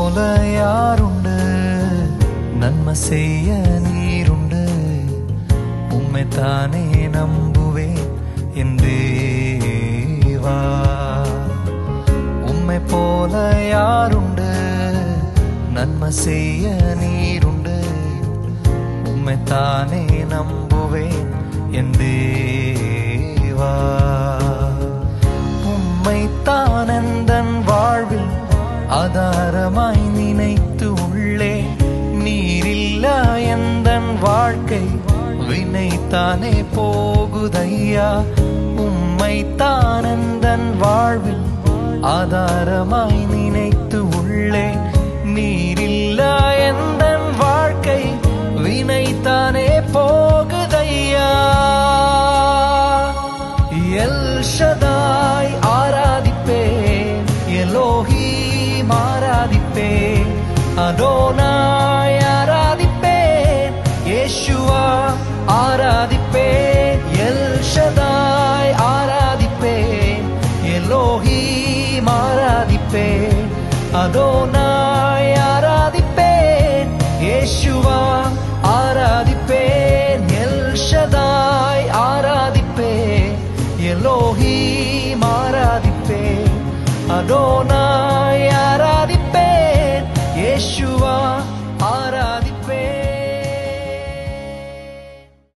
போல யாருண்டு, நன்மை செய்ய நீருண்டு. உம்மைத்தானே நம்புவேன் என் தேவா. உம்மை போல யாருண்டு, நன்மை செய்ய நீருண்டு. உம்மைத்தானே நம்புவேன் என் தேவா. உம்மைத்தான் எந்தன் வாழ்வில் ஆதாரமாய் நினைத்து உள்ளே. நீரில்லா எந்தன் வாழ்க்கை வினைத்தானே போகுதையா. உம்மைத்தான் எந்தன் வாழ்வில் ஆதாரமாய் நினைத்து உள்ளே. நீரில்லா எந்தன் வாழ்க்கை வினைத்தானே போகுதையா. எல் ஷதாய் ஆராதிப்பேன், எலோஹீம் ஆராதிப்பேன், அதோனாய் ஆராதிப்பேன், யேசுவா ஆராதிப்பேன். எல் ஷதாய் ஆராதிப்பேன், எலோஹீம் ஆராதிப்பேன், அதோனாய் ஆராதிப்பேன், யேசுவா ஆராதிப்பேன். எல் ஷதாய் ஆராதிப்பேன், எலோஹீம் ஆராதிப்பேன், அதோனாய் ஆராதிப்பேன், யேசுவா